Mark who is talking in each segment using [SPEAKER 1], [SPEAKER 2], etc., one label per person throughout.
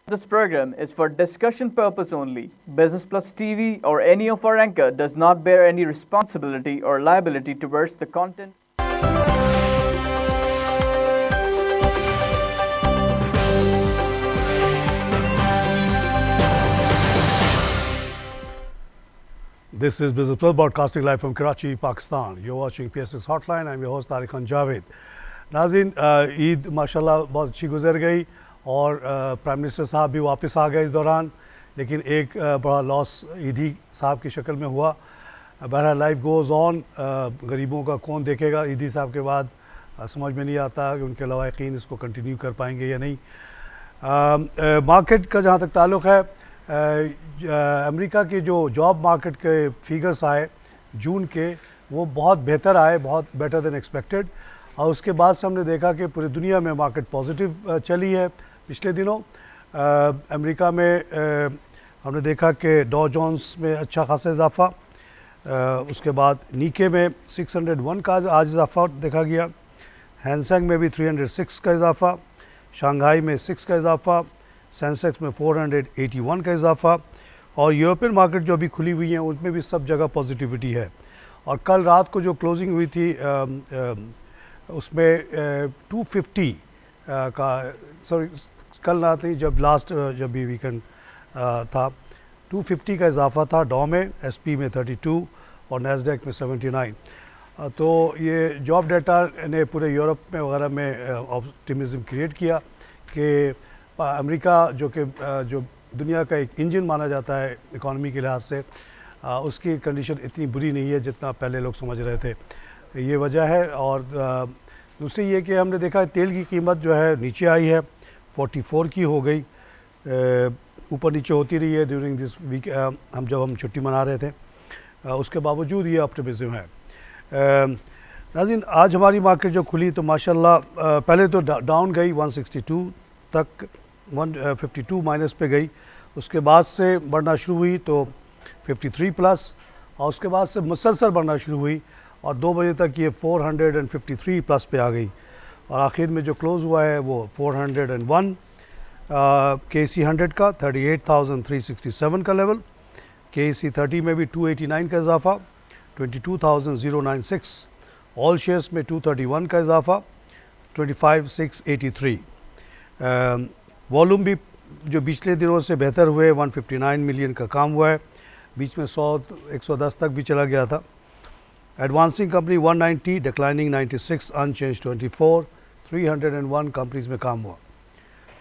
[SPEAKER 1] This program is for discussion purpose only. Business Plus TV or any of our anchor does not bear any responsibility or liability towards the content.
[SPEAKER 2] This is Business Plus broadcasting live from Karachi, Pakistan. You're watching PSX Hotline. I'm your host Tariq Khan Javed. नाज़रीन, ईद माशाल्लाह बहुत अच्छी गुजर गई और prime minister साहब भी वापस आ गए इस दौरान, लेकिन एक बड़ा लॉस ईदी साहब की शक्ल में हुआ। बहरहाल लाइफ गोज़ ऑन। गरीबों का कौन देखेगा ईदी साहब के बाद, समझ में नहीं आता कि उनके लवाकिन इसको कंटिन्यू कर पाएंगे या नहीं। मार्केट का जहाँ तक ताल्लुक़ है, अमेरिका के जो जॉब मार्केट के फिगर्स आए जून के, वो बहुत बेहतर आए, बहुत बेटर देन एक्सपेक्टेड। और उसके बाद से हमने देखा कि पूरी दुनिया में मार्केट पॉजिटिव चली है पिछले दिनों। अमेरिका में हमने देखा कि डॉ जोन्स में अच्छा खासा इजाफा, उसके बाद नीके में 601 का आज इजाफा देखा गया, हैंगसेंग में भी 306 का इजाफा, शंघाई में 6 का इजाफा, सेंसेक्स में 481 का इजाफा, और यूरोपियन मार्केट जो अभी खुली हुई हैं उनमें भी सब जगह पॉजिटिविटी है। और कल रात को जो क्लोजिंग हुई थी उसमें 250 का, सॉरी कल रात नहीं, जब भी वीकेंड था, 250 का इजाफा था डॉ में, एसपी में 32 और नैस्डैक में 79। तो ये जॉब डेटा ने पूरे यूरोप में वगैरह में ऑप्टिमिज्म क्रिएट किया कि अमेरिका जो दुनिया का एक इंजन माना जाता है इकॉनमी के लिहाज से, उसकी कंडीशन इतनी बुरी नहीं है जितना पहले लोग समझ रहे थे। ये वजह है। और दूसरी ये कि हमने देखा तेल की कीमत जो है नीचे आई है, 44 की हो गई, ऊपर नीचे होती रही है ड्यूरिंग दिस वीक, हम छुट्टी मना रहे थे, उसके बावजूद ये ऑप्टिमिज्म है। नाज़रीन, आज हमारी मार्केट जो खुली तो माशाल्लाह पहले तो डाउन गई 162 तक, 152 माइनस पे गई, उसके बाद से बढ़ना शुरू हुई तो 53 प्लस, और उसके बाद से मुसलसल बढ़ना शुरू हुई और 2 बजे तक ये 453 प्लस पे आ गई, और आखिर में जो क्लोज़ हुआ है वो 401 KC 100 का 38,367 का लेवल, KC 30 में भी 289 का इजाफा, 22,096, ऑल शेयर्स में 231 का इजाफा, 25,683। वॉल्यूम भी जो पिछले दिनों से बेहतर हुए, 159 मिलियन का काम हुआ है, बीच में 110 तक भी चला गया था। Advancing company 190, declining 96, unchanged 24, 301 companies में काम हुआ।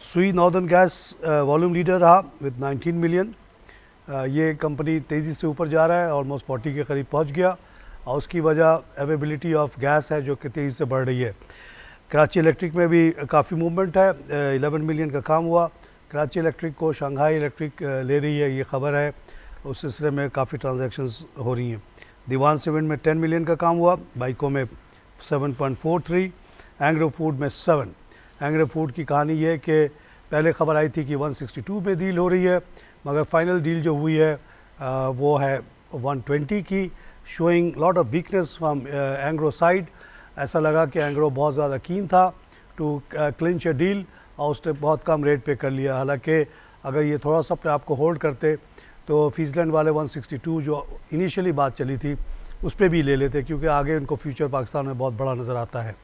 [SPEAKER 2] Sui northern gas volume leader रहा विद 19 मिलियन। ये कंपनी तेज़ी से ऊपर जा रहा है, ऑलमोस्ट 40 के करीब पहुंच गया, और उसकी वजह अवेलेबिलिटी ऑफ गैस है जो कि तेज़ी से बढ़ रही है। कराची इलेक्ट्रिक में भी काफ़ी मूवमेंट है, 11 मिलियन का काम हुआ। कराची इलेक्ट्रिक को शंघाई इलेक्ट्रिक ले रही है, ये खबर है, उस सिलसिले में काफ़ी ट्रांजैक्शंस हो रही हैं। दीवान सीमेंट में 10 मिलियन का काम हुआ, बाइको में 7.43, एंग्रो फूड में 7। एंग्रो फूड की कहानी ये है कि पहले खबर आई थी कि 162 में डील हो रही है, मगर फाइनल डील जो हुई है वो है 120 की, showing lot of weakness from Engro side. ऐसा लगा कि एंग्रो बहुत ज़्यादा कीन था टू क्लिंच अ डील, और उसने बहुत कम रेट पे कर लिया। हालांकि अगर ये थोड़ा सा अपने आप को होल्ड करते तो फीसलैंड वाले 162 जो इनिशियली बात चली थी उस पर भी ले लेते, क्योंकि आगे उनको फ्यूचर पाकिस्तान में बहुत बड़ा नज़र आता है।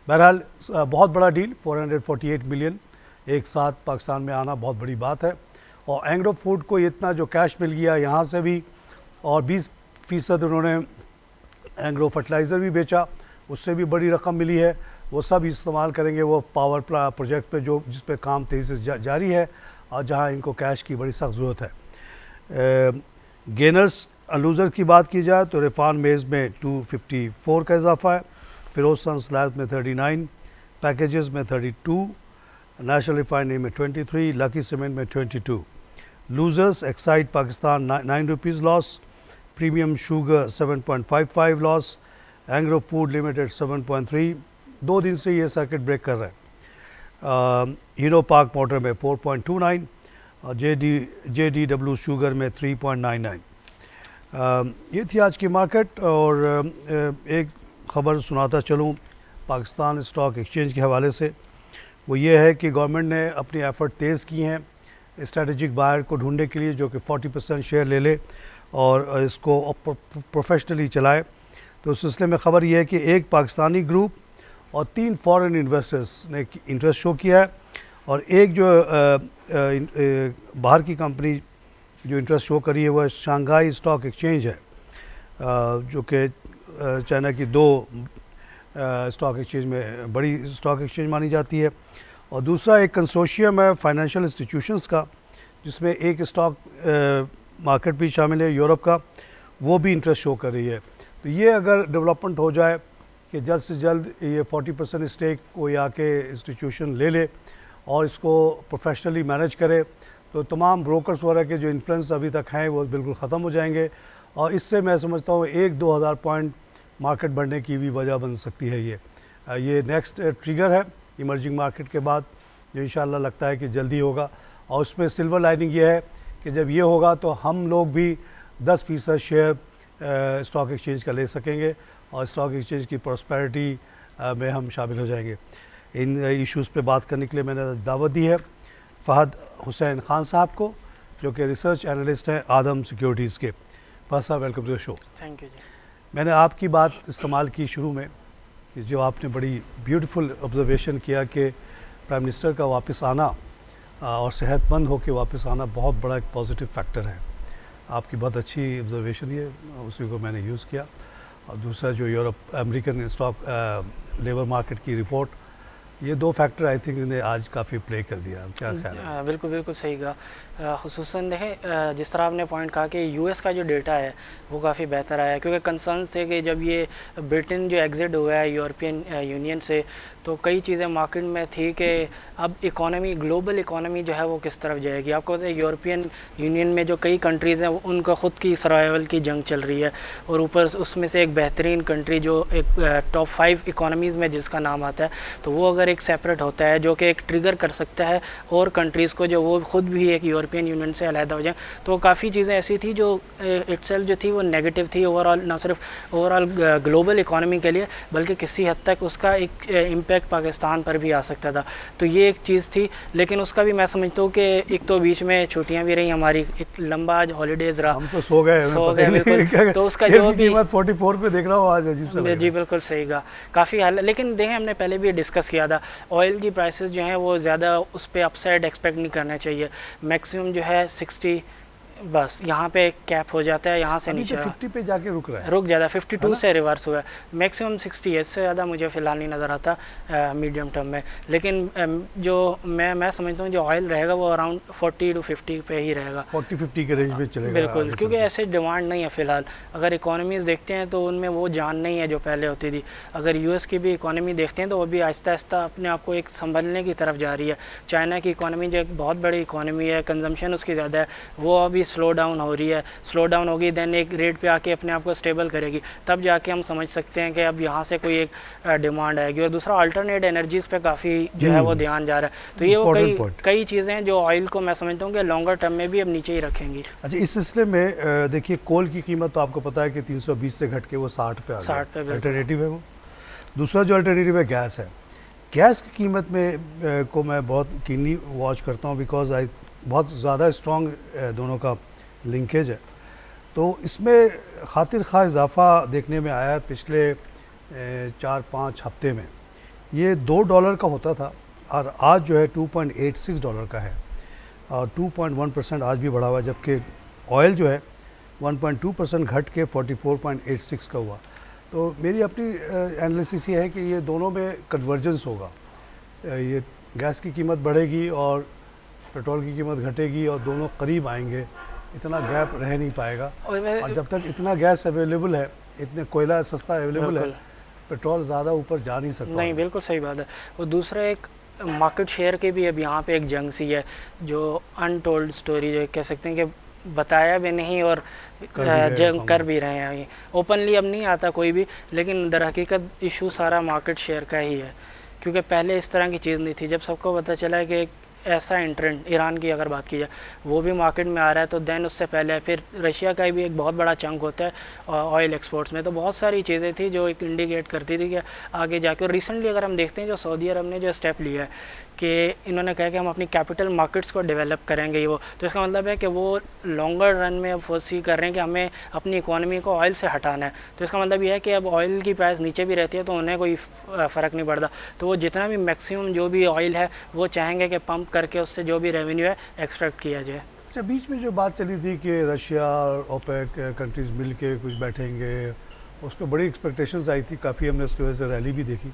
[SPEAKER 2] बहरहाल बहुत बड़ा डील, 448 मिलियन एक साथ पाकिस्तान में आना बहुत बड़ी बात है। और एंग्रो फूड को इतना जो कैश मिल गया यहाँ से भी, और 20% उन्होंने एंग्रो फर्टिलाइज़र भी बेचा, उससे भी बड़ी रकम मिली है। वो सब इस्तेमाल करेंगे वो पावर प्रोजेक्ट पे जो जिस पे काम तेज़ी से जारी है, और जहाँ इनको कैश की बड़ी सख्त ज़रूरत है। गेनर्स लूज़र की बात की जाए तो रिफान मेज़ में 254 का इजाफा है, फिरोज सन स्लैब में 39, पैकेजेस में 32, नेशनल रिफाइनरी में 23, लकी सीमेंट में 22। Losers Exide Pakistan 9 rupees loss, premium sugar 7.55 loss, Engro food limited 7.3। 2 दिन से ये सर्किट ब्रेक कर रहा है। हीरो पार्क मोटर में 4.29 और JDW शुगर में 3.99। ये थी आज की मार्केट। और एक ख़बर सुनाता चलूँ पाकिस्तान स्टॉक एक्सचेंज के हवाले से, वो ये है कि गवर्नमेंट ने अपनी एफ़र्ट तेज़ की हैं स्ट्रेटेजिक बायर को ढूंढने के लिए जो कि 40% शेयर ले ले और इसको प्रोफेशनली चलाए। तो उस सिलसिले में ख़बर यह है कि एक पाकिस्तानी ग्रुप और 3 फॉरेन इन्वेस्टर्स ने इंटरेस्ट शो किया है और एक जो बाहर की कंपनी जो इंटरेस्ट शो करी है वह शंघाई स्टॉक एक्सचेंज है, जो कि चाइना की 2 स्टॉक एक्सचेंज में बड़ी स्टॉक एक्सचेंज मानी जाती है। और दूसरा एक कंसोशियम है फाइनेंशियल इंस्टीट्यूशंस का, जिसमें एक स्टॉक मार्केट भी शामिल है यूरोप का, वो भी इंटरेस्ट शो कर रही है। तो ये अगर डेवलपमेंट हो जाए कि जल्द से जल्द ये 40% स्टेक कोई आके इंस्टीट्यूशन ले ले और इसको प्रोफेशनली मैनेज करे, तो तमाम ब्रोकर्स वगैरह के जो इन्फ्लुएंस अभी तक हैं वो बिल्कुल ख़त्म हो जाएंगे और इससे मैं समझता हूँ 1-2 हज़ार पॉइंट मार्केट बढ़ने की भी वजह बन सकती है। ये नेक्स्ट ट्रिगर है इमर्जिंग मार्केट के बाद, जो इंशाल्लाह लगता है कि जल्दी होगा। और उसमें सिल्वर लाइनिंग ये है कि जब ये होगा तो हम लोग भी 10% शेयर स्टॉक एक्सचेंज का ले सकेंगे और स्टॉक एक्सचेंज की प्रॉस्पेरिटी में हम शामिल हो जाएंगे। इन इश्यूज़ पे बात करने के लिए मैंने दावत दी है फ़हद हुसैन ख़ान साहब को, जो कि रिसर्च एनालिस्ट हैं आदम सिक्योरिटीज़ के। फ़हद साहब, welcome to the show.
[SPEAKER 3] Thank you ji.
[SPEAKER 2] मैंने आपकी बात इस्तेमाल की शुरू में कि जो आपने बड़ी ब्यूटीफुल ऑब्जर्वेशन किया कि प्राइम मिनिस्टर का वापस आना और सेहतमंद होकर वापस आना बहुत बड़ा एक पॉजिटिव फैक्टर है। आपकी बहुत अच्छी ऑब्जर्वेशन है, उसी को मैंने यूज़ किया। और दूसरा जो Europe American stock labour market की रिपोर्ट, ये 2 फैक्टर आई थिंक इन्हें आज काफ़ी प्ले कर दिया। क्या ख्याल है?
[SPEAKER 3] बिल्कुल बिल्कुल सही कहा। ख़ुसूसन देखें जिस तरह आपने पॉइंट कहा कि यूएस का जो डेटा है वो काफ़ी बेहतर आया, क्योंकि कंसर्न्स थे कि जब ये ब्रिटेन जो एग्जिट हुआ है यूरोपियन यूनियन से, तो कई चीज़ें मार्केट में थी कि अब इकोनॉमी, ग्लोबल इकोनॉमी जो है वो किस तरफ जाएगी। आपको पता है यूरोपियन यूनियन में जो कई कंट्रीज़ हैं उनका ख़ुद की सर्वाइवल की जंग चल रही है, और ऊपर उसमें से एक बेहतरीन कंट्री जो एक टॉप 5 इकोनॉमीज़ में जिसका नाम आता है, तो वो अगर एक सेपरेट होता है जो कि एक ट्रिगर कर सकता है और कंट्रीज़ को जो वो ख़ुद भी एक यूरोपियन यूनियन से अलहदा हो जाए। तो काफ़ी चीज़ें ऐसी थी जो इटसेल्फ जो थी वो नेगेटिव थी ओवरऑल, ना सिर्फ ओवरऑल ग्लोबल इकोनॉमी के लिए बल्कि किसी हद तक उसका एक इम्पैक्ट पाकिस्तान पर भी आ सकता था। तो ये एक चीज़ थी, लेकिन उसका भी मैं समझता हूँ कि एक तो बीच में छुट्टियाँ भी रही हमारी, एक लंबा आज हॉलीडेज़ रहा,
[SPEAKER 2] हम तो सो गए
[SPEAKER 3] बिल्कुल। तो उसका जो भी
[SPEAKER 2] 44 पे देख रहा हूँ आज, अजीब सा
[SPEAKER 3] जी बिल्कुल सही कहा, काफ़ी हाल। लेकिन देखें हमने पहले भी डिस्कस किया था, ऑयल की प्राइसेस जो हैं वो ज़्यादा उस पर अपसाइड एक्सपेक्ट नहीं करना चाहिए। मैक्सिमम जो है 60 बस यहाँ पे कैप हो जाता है, यहाँ से नीचे
[SPEAKER 2] 50 पे जाके रुक रहा है,
[SPEAKER 3] रुक जाता है। 52 से रिवर्स हुआ है, मैक्सिमम 60 है, इससे ज़्यादा मुझे फ़िलहाल नहीं नज़र आता मीडियम टर्म में। लेकिन जो मैं समझता हूँ जो ऑयल रहेगा वो अराउंड 40 to 50 पे ही रहेगा,
[SPEAKER 2] 40-50 के रेंज में चलेगा
[SPEAKER 3] बिल्कुल, क्योंकि ऐसे डिमांड नहीं है फ़िलहाल। अगर इकोनॉमीज़ देखते हैं तो उनमें वो जान नहीं है जो पहले होती थी। अगर यूएस की भी इकोनॉमी देखते हैं तो वो भी आहिस्ता आहिस्ता अपने आप को एक संभलने की तरफ जा रही है। चाइना की इकोनॉमी जो एक बहुत बड़ी इकोनॉमी है, कंजम्पशन उसकी ज़्यादा है, वो अभी स्लो डाउन हो रही है। स्लो डाउन होगी देन एक रेट पे आके अपने आप को स्टेबल करेगी, तब जाके हम समझ सकते हैं कि अब यहाँ से कोई एक डिमांड आएगी। और दूसरा अल्टरनेट एनर्जीज़ पे काफ़ी जो है वो ध्यान जा रहा है। तो ये वो कई चीज़ें हैं जो ऑयल को मैं समझता हूँ कि लॉन्गर टर्म में भी अब नीचे ही रखेंगी।
[SPEAKER 2] अच्छा, इस सिलसिले में देखिए कोल की कीमत तो आपको पता है कि 320 से घट के वो 60 पे आ गई, 60 पे अल्टरनेटिव है वो। दूसरा जो अल्टरनेटिव है गैस है। गैस की कीमत में को मैं बहुत कीनली वॉच करता हूँ, बिकॉज बहुत ज़्यादा स्ट्रॉन्ग दोनों का लिंकेज है। तो इसमें खातिर खा इजाफा देखने में आया पिछले 4-5 हफ्ते में। ये $2 का होता था और आज जो है $2.86 का है और 2.1% आज भी बढ़ा हुआ है, जबकि ऑयल जो है 1.2% घट के 44.86 का हुआ। तो मेरी अपनी एनालिसिस ये है कि ये दोनों में कन्वर्जेंस होगा। ये गैस की कीमत बढ़ेगी और पेट्रोल की कीमत घटेगी और दोनों करीब आएंगे, इतना गैप रह नहीं पाएगा। और जब तक इतना गैस अवेलेबल है, इतने कोयला सस्ता अवेलेबल है, पेट्रोल ज़्यादा ऊपर जा नहीं सकता।
[SPEAKER 3] नहीं, बिल्कुल सही बात है। और दूसरा एक मार्केट शेयर की भी अब यहाँ पे एक जंग सी है, जो अनटोल्ड स्टोरी जो कह सकते हैं कि बताया भी नहीं और जंग कर भी रहे हैं। ये ओपनली अब नहीं आता कोई भी, लेकिन दर हकीकत इशू सारा मार्केट शेयर का ही है, क्योंकि पहले इस तरह की चीज़ नहीं थी। जब सबको पता चला कि ऐसा एंट्रेंट ईरान की अगर बात की जाए वो भी मार्केट में आ रहा है, तो देन उससे पहले फिर रशिया का भी एक बहुत बड़ा चंक होता है ऑयल एक्सपोर्ट्स में। तो बहुत सारी चीज़ें थी जो एक इंडिकेट करती थी कि आगे जाके, और रिसेंटली अगर हम देखते हैं जो सऊदी अरब ने जो स्टेप लिया है कि इन्होंने कहा कि हम अपनी कैपिटल मार्केट्स को डेवलप करेंगे, वो तो इसका मतलब है कि वो लॉन्गर रन में अब फोर्सी कर रहे हैं कि हमें अपनी इकोनॉमी को ऑयल से हटाना है। तो इसका मतलब ये है कि अब ऑयल की प्राइस नीचे भी रहती है तो उन्हें कोई फ़र्क नहीं पड़ता, तो वो जितना भी मैक्सिमम जो भी ऑयल है वो चाहेंगे कि पंप करके उससे जो भी रेवेन्यू है एक्सट्रैक्ट किया जाए।
[SPEAKER 2] अच्छा, बीच में जो बात चली थी कि रशिया और ओपेक कंट्रीज़ मिल के कुछ बैठेंगे, उस पर बड़ी एक्सपेक्टेशंस आई थी, काफ़ी हमने उसकी वजह से रैली भी देखी,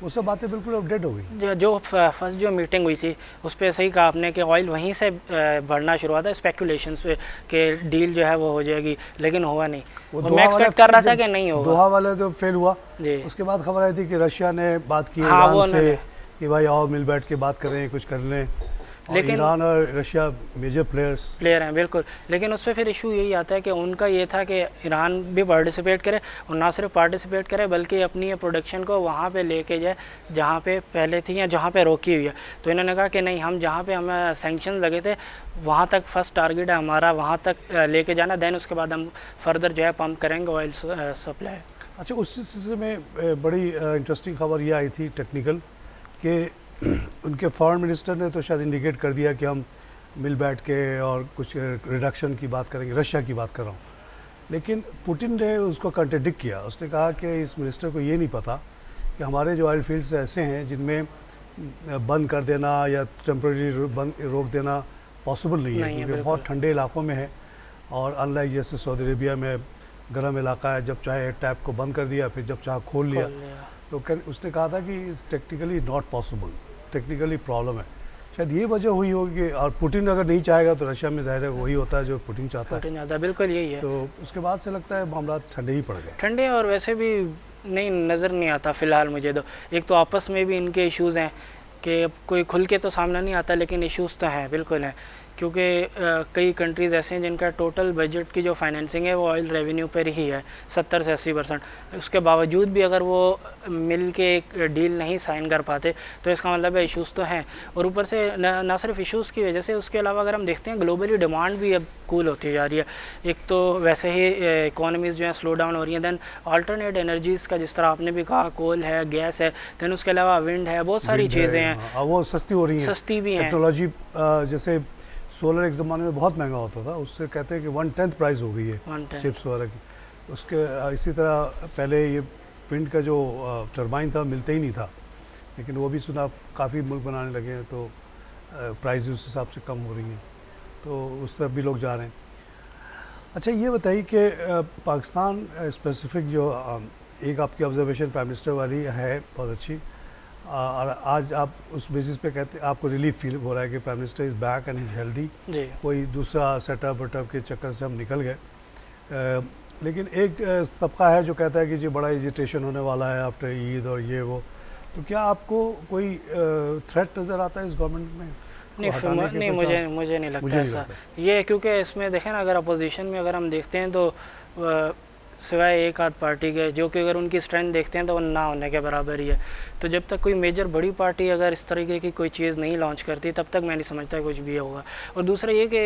[SPEAKER 2] वो सब बातें बिल्कुल अपडेट हो गई।
[SPEAKER 3] जो फर्स्ट जो मीटिंग हुई थी उस पर सही कहा आपने कि ऑयल वहीं से बढ़ना शुरू हुआ था स्पेकुलेशंस पे कि डील जो है वो हो जाएगी, लेकिन हुआ नहीं। मैं एक्सपेक्ट कर रहा था कि नहीं होगा।
[SPEAKER 2] दोहा वाला जो फेल हुआ
[SPEAKER 3] जी,
[SPEAKER 2] उसके बाद खबर आई थी कि रशिया ने बात की
[SPEAKER 3] हाँ,
[SPEAKER 2] ईरान से कि भाई आओ मिल बैठ के बात करें, कुछ कर लें, लेकिन ईरान और रशिया मेजर प्लेयर
[SPEAKER 3] हैं बिल्कुल। लेकिन उस पर फिर इशू यही आता है कि उनका ये था कि ईरान भी पार्टिसिपेट करे, और ना सिर्फ पार्टिसिपेट करे बल्कि अपनी ये प्रोडक्शन को वहाँ पे लेके जाए जहाँ पे पहले थी या जहाँ पे रोकी हुई है। तो इन्होंने कहा कि नहीं, हम जहाँ पे हमें सैंक्शन लगे थे वहाँ तक फर्स्ट टारगेट है हमारा, वहाँ तक लेके जाना, देन उसके बाद हम फर्दर जो है पम्प करेंगे ऑयल सप्लाई।
[SPEAKER 2] अच्छा, उस सिलसिले में बड़ी इंटरेस्टिंग खबर ये आई थी टेक्निकल कि उनके फॉरेन मिनिस्टर ने तो शायद इंडिकेट कर दिया कि हम मिल बैठ के और कुछ रिडक्शन की बात करेंगे, रशिया की बात कर रहा हूँ, लेकिन पुतिन ने उसको कंट्रडिक्ट किया। उसने कहा कि इस मिनिस्टर को ये नहीं पता कि हमारे जो ऑयल फील्ड्स ऐसे हैं जिनमें बंद कर देना या टेम्प्रेरी रोक देना पॉसिबल नहीं है, क्योंकि बहुत ठंडे इलाकों में है, और अनलाइक जैसे सऊदी अरेबिया में गर्म इलाका है, जब चाहे टैप को बंद कर दिया, फिर जब चाहे खोल लिया। तो उसने कहा था कि it's technically not possible, technically problem है। शायद ये वजह हुई होगी, और पुतिन अगर नहीं चाहेगा तो रशिया में जाहिर है वही होता है जो पुतिन चाहता है।
[SPEAKER 3] बिल्कुल यही है।
[SPEAKER 2] तो उसके बाद से लगता है मामला ठंडे ही पड़ गए।
[SPEAKER 3] ठंडे, और वैसे भी नहीं नज़र नहीं आता फ़िलहाल मुझे। तो एक तो आपस में भी इनके इश्यूज़ हैं कि कोई खुल के तो सामने नहीं आता, लेकिन इश्यूज़ तो हैं, बिल्कुल हैं, क्योंकि कई कंट्रीज़ ऐसे हैं जिनका टोटल बजट की जो फाइनेंसिंग है वो ऑयल रेवेन्यू पर ही है 70 से 80%। उसके बावजूद भी अगर वो मिल के एक डील नहीं साइन कर पाते तो इसका मतलब है इश्यूज़ तो हैं। और ऊपर से ना सिर्फ इश्यूज़ की वजह से, उसके अलावा अगर हम देखते हैं ग्लोबली डिमांड भी अब कूल होती जा रही है। एक तो वैसे ही इकोनॉमीज़ जो है स्लो डाउन हो रही हैं, दैन अल्टरनेट एनर्जीज़ का जिस तरह आपने भी कहा, कोल है, गैस है, दैन उसके अलावा विंड है, बहुत सारी चीज़ें हैं,
[SPEAKER 2] वो सस्ती हो रही हैं,
[SPEAKER 3] सस्ती भी हैं।
[SPEAKER 2] टेक्नोलॉजी जैसे सोलर एक ज़माने में बहुत महंगा होता था, उससे कहते हैं कि 1/10 प्राइस हो गई है चिप्स वगैरह की। उसके इसी तरह पहले ये विंड का जो टरबाइन था मिलता ही नहीं था, लेकिन वो भी सुना काफ़ी मुल्क बनाने लगे हैं, तो प्राइस उस हिसाब से कम हो रही हैं, तो उस तरफ भी लोग जा रहे हैं। अच्छा, ये बताइए कि पाकिस्तान स्पेसिफिक जो एक आपकी ऑब्जर्वेशन प्राइम मिनिस्टर वाली है बहुत अच्छी, और आज आप उस बेसिस पे कहते हैं आपको रिलीफ फील हो रहा है कि prime minister is back and is healthy, कोई दूसरा सेटअप वटअप के चक्कर से हम निकल गए। लेकिन एक तबका है जो कहता है कि जी बड़ा एजिटेशन होने वाला है आफ्टर ईद और ये वो, तो क्या आपको कोई थ्रेट नज़र आता है इस गवर्नमेंट में?
[SPEAKER 3] नहीं, मुझे नहीं लगता ऐसा। ये क्योंकि इसमें देखें ना, अगर अपोजिशन में अगर हम देखते हैं तो सिवाय एक आध पार्टी के, जो कि अगर उनकी स्ट्रेंथ देखते हैं तो वो ना होने के बराबर ही है। तो जब तक कोई मेजर बड़ी पार्टी अगर इस तरीके की कोई चीज़ नहीं लॉन्च करती तब तक मैं नहीं समझता कुछ भी होगा। और दूसरा ये कि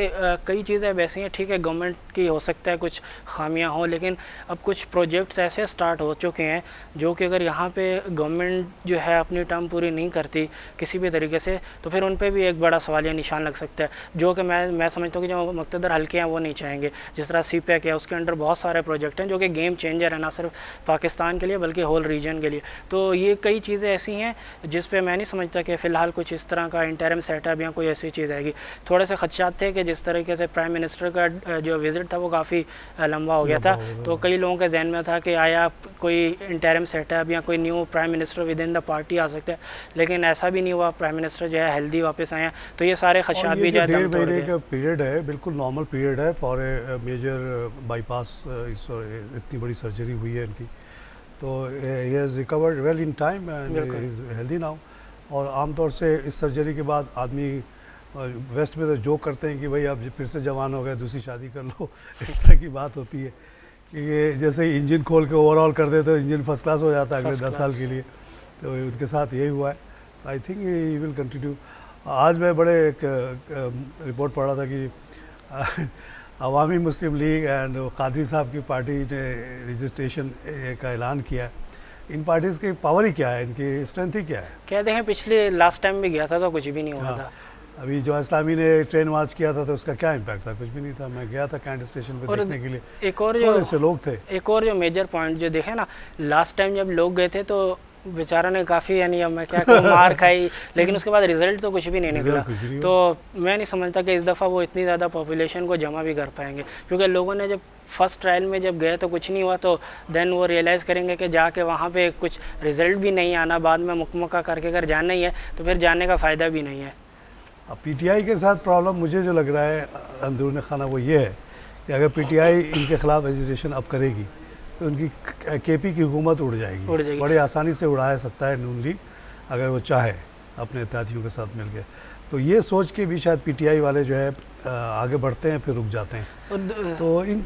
[SPEAKER 3] कई चीज़ें वैसी हैं, ठीक है गवर्नमेंट की हो सकता है कुछ खामियां हों, लेकिन अब कुछ प्रोजेक्ट्स ऐसे स्टार्ट हो चुके हैं जो कि अगर यहाँ पे गवर्नमेंट जो है अपनी टर्म पूरी नहीं करती किसी भी तरीके से, तो फिर उन पर भी एक बड़ा सवालिया निशान लग सकता है, जो कि मैं समझता हूँ कि जो मुक़्तदर हल्के हैं वो नहीं चाहेंगे। जिस तरह CPEC है, उसके अंडर बहुत सारे प्रोजेक्ट हैं जो कि गेम चेंजर है, ना सिर्फ पाकिस्तान के लिए बल्कि होल रीजन के लिए। तो ये कई चीज़ें ऐसी हैं जिस पे मैं नहीं समझता कि फ़िलहाल कुछ इस तरह का इंटरिम सेटअप या कोई ऐसी चीज़ आएगी। थोड़े से खदशात थे कि जिस तरीके से प्राइम मिनिस्टर का जो विज़िट था वो काफ़ी लंबा हो गया था, तो कई लोगों के जहन में था कि आया कोई इंटरिम सेटअप या कोई new prime minister within the party आ सकता है, लेकिन ऐसा भी नहीं हुआ। प्राइम मिनिस्टर जो है हेल्दी वापस आए हैं, तो ये सारे खदशात भी जो है दम तोड़ गए।
[SPEAKER 2] पीरियड है, बिल्कुल नॉर्मल पीरियड है फॉर ए मेजर बाईपास, इतनी बड़ी सर्जरी हुई है इनकी, तो he has recovered well in time and he is healthy now. और आमतौर से इस सर्जरी के बाद आदमी वेस्ट में तो जोक करते हैं कि भाई आप फिर से जवान हो गए, दूसरी शादी कर लो, इस तरह की बात होती है कि ये जैसे इंजन खोल के ओवरऑल कर दे तो इंजन फर्स्ट क्लास हो जाता है अगले 10 साल के लिए, तो उनके साथ यही हुआ है। I think he will continue. आज मैं बड़े एक रिपोर्ट पढ़ रहा था कि अवामी मुस्लिम लीग एंड कादरी साहब की पार्टी ने रजिस्ट्रेशन का ऐलान किया है। इन पार्टीज़ की पावर ही क्या है, इनकी स्ट्रेंथ ही क्या है?
[SPEAKER 3] कहते हैं पिछले लास्ट टाइम भी गया था तो कुछ भी नहीं हुआ था।
[SPEAKER 2] अभी जो इस्लामी ने ट्रेन मार्च किया था तो उसका क्या इम्पैक्ट था? कुछ भी नहीं था। मैं गया था कैंट स्टेशन पे देखने के लिए,
[SPEAKER 3] एक और जो
[SPEAKER 2] ऐसे लोग थे।
[SPEAKER 3] एक और जो मेजर पॉइंट जो देखे ना, लास्ट टाइम जब लोग गए थे तो बेचारा ने काफ़ी, यानी अब मैं क्या कहूँ, मार खाई, लेकिन उसके बाद रिजल्ट तो कुछ भी नहीं निकला। तो मैं नहीं समझता कि इस दफ़ा वो इतनी ज़्यादा पॉपुलेशन को जमा भी कर पाएंगे, क्योंकि लोगों ने जब फर्स्ट ट्रायल में जब गए तो कुछ नहीं हुआ, तो देन वो रियलाइज़ करेंगे कि जाके वहाँ पे कुछ रिजल्ट भी नहीं आना, बाद में मुकमका करके अगर जाना ही है तो फिर जाने का फ़ायदा भी नहीं है।
[SPEAKER 2] अब पीटीआई के साथ प्रॉब्लम मुझे जो लग रहा है अंदरूनी खाना वो ये है कि अगर पीटीआई इनके खिलाफ रजिस्ट्रेशन अब करेगी तो उनकी केपी की हुकूमत उड़ जाएगी। बड़े आसानी से उड़ा सकता है नून लीग अगर वो चाहे अपने इत्तेहादियों के साथ मिल के। तो ये सोच के भी शायद पीटीआई वाले जो है आगे बढ़ते हैं फिर रुक जाते हैं। तो इन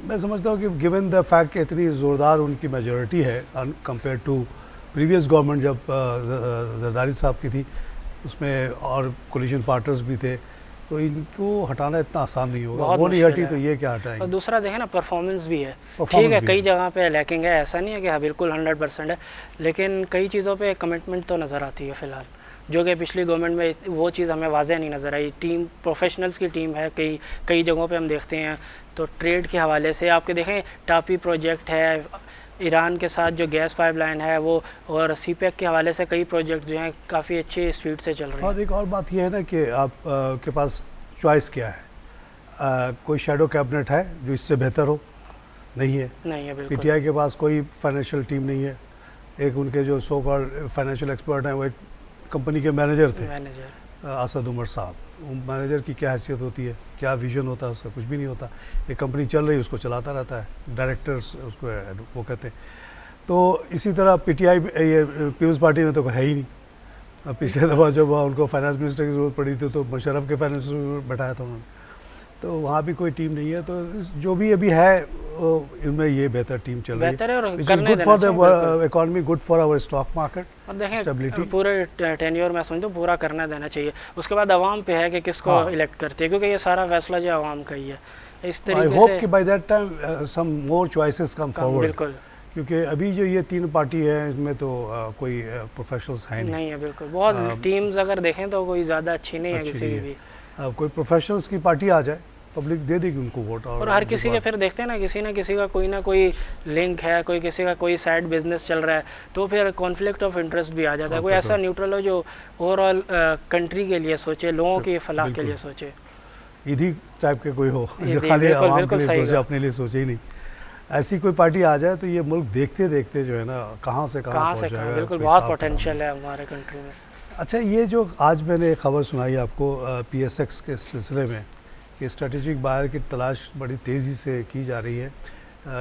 [SPEAKER 2] मैं समझता हूँ कि गिवन द फैक्ट कि इतनी ज़ोरदार उनकी मेजॉरिटी है कंपेयर टू प्रीवियस गवर्नमेंट जब जरदारी साहब की थी, उसमें और कोलिशन पार्टनर्स भी थे, तो इनको हटाना इतना आसान नहीं होगा। वो नहीं हटी तो ये क्या हटाएंगे?
[SPEAKER 3] और दूसरा देखें ना, परफॉर्मेंस भी है, ठीक है, कई जगह पे लैकिंग है, ऐसा नहीं है कि हाँ बिल्कुल 100% है, लेकिन कई चीज़ों पे कमिटमेंट तो नज़र आती है फ़िलहाल, जो कि पिछली गवर्नमेंट में वो चीज़ हमें वाज़ह नहीं नज़र आई। टीम प्रोफेशनल्स की टीम है, कई जगहों पे हम देखते हैं। तो ट्रेड के हवाले से आपके देखें, टापी प्रोजेक्ट है, ईरान के साथ जो गैस पाइपलाइन है वो, और सीपैक के हवाले से कई प्रोजेक्ट जो हैं काफ़ी अच्छी स्पीड से चल रहे हैं।
[SPEAKER 2] और एक और बात यह है ना कि आप के पास चॉइस क्या है? कोई शैडो कैबिनेट है जो इससे बेहतर हो? नहीं है
[SPEAKER 3] बिल्कुल।
[SPEAKER 2] पीटीआई के पास कोई फाइनेंशियल टीम नहीं है। एक उनके जो सो कॉल्ड फाइनेंशियल एक्सपर्ट हैं वो एक कंपनी के मैनेजर थे, असद उमर साहब। मैनेजर की क्या हैसियत होती है, क्या विजन होता है उसका? कुछ भी नहीं होता। एक कंपनी चल रही है उसको चलाता रहता है, डायरेक्टर्स उसको वो कहते हैं। तो इसी तरह पीटीआई ये पीपल्स पार्टी में तो है ही नहीं। पिछले दफ़ा जब उनको फाइनेंस मिनिस्टर की ज़रूरत पड़ी थी तो मुशर्रफ के फाइनेंस मिनिस्टर बैठाया था उन्होंने, तो वहाँ भी कोई टीम नहीं है। तो जो भी अभी है इनमें ये बेहतर टीम चल रही है, which is good for the economy, good for our stock market.
[SPEAKER 3] और देखें पूरे टेन्योर में समझो पूरा करना देना चाहिए, उसके बाद आवाम पे है कि किसको इलेक्ट करते हैं, क्योंकि ये सारा फैसला जो आवाम का ही है। इस तरीके से आई होप
[SPEAKER 2] कि by that time some more choices come forward.
[SPEAKER 3] बिल्कुल,
[SPEAKER 2] क्योंकि अभी जो ये तीन पार्टी है इसमें तो कोई प्रोफेशनल्स है नहीं
[SPEAKER 3] है। बिल्कुल, बहुत टीम्स अगर देखें तो कोई ज़्यादा अच्छी नहीं है किसी की भी।
[SPEAKER 2] कोई प्रोफेशनल्स की पार्टी आ जाए, पब्लिक दे देगी उनको वोट।
[SPEAKER 3] और हर किसी के फिर देखते हैं ना किसी का कोई ना कोई लिंक है, कोई किसी का कोई साइड बिजनेस चल रहा है, तो फिर कॉन्फ्लिक्ट ऑफ इंटरेस्ट भी आ जाता है। कोई ऐसा न्यूट्रल हो जो ओवरऑल कंट्री के लिए सोचे, लोगों की फलाह के लिए सोचे।
[SPEAKER 2] इधी टाइप के कोई हो जो खाली आवाम के लिए सोचे, अपने लिए सोचे ही नहीं। ऐसी कोई पार्टी आ जाए तो ये मुल्क देखते देखते जो है ना कहाँ से कहाँ पहुँच जाएगा।
[SPEAKER 3] बिल्कुल, बहुत पोटेंशियल है हमारे कंट्री में।
[SPEAKER 2] अच्छा, ये जो आज मैंने खबर सुनाई आपको PSX के सिलसिले में कि स्ट्रेटेजिक बायर की तलाश बड़ी तेज़ी से की जा रही है,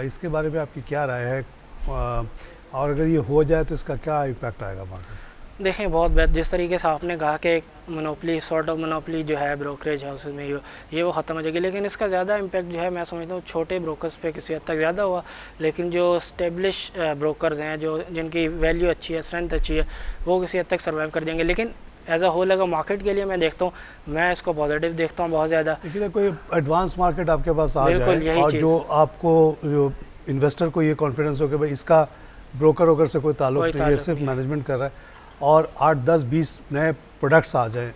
[SPEAKER 2] इसके बारे में आपकी क्या राय है? और अगर ये हो जाए तो इसका क्या इम्पैक्ट आएगा मार्केट?
[SPEAKER 3] देखें, बहुत बेहतर, जिस तरीके से आपने कहा कि एक मोनोपली सॉर्ट ऑफ मोनोपली जो है ब्रोकरेज हाउसेज में ये वो ख़त्म हो जाएगी, लेकिन इसका ज़्यादा इम्पैक्ट जो है मैं समझता हूँ छोटे ब्रोकर्स पे किसी हद तक ज़्यादा हुआ, लेकिन जो स्टेब्लिश ब्रोकर्स हैं, जो जिनकी वैल्यू अच्छी है, स्ट्रेंथ अच्छी है, वो किसी हद तक सर्वाइव कर जाएंगे। लेकिन एज अ होल अगर मार्केट के लिए मैं देखता हूँ, मैं इसको पॉजिटिव देखता हूँ बहुत ज़्यादा।
[SPEAKER 2] लेकिन कोई एडवांस मार्केट आपके पास आ जाए और जो आपको जो इन्वेस्टर को ये कॉन्फिडेंस हो कि भाई इसका ब्रोकर वोकर से कोई ताल्लुक नहीं है, सिर्फ मैनेजमेंट कर रहा है, और 8, 10, 20 नए प्रोडक्ट्स आ जाएं,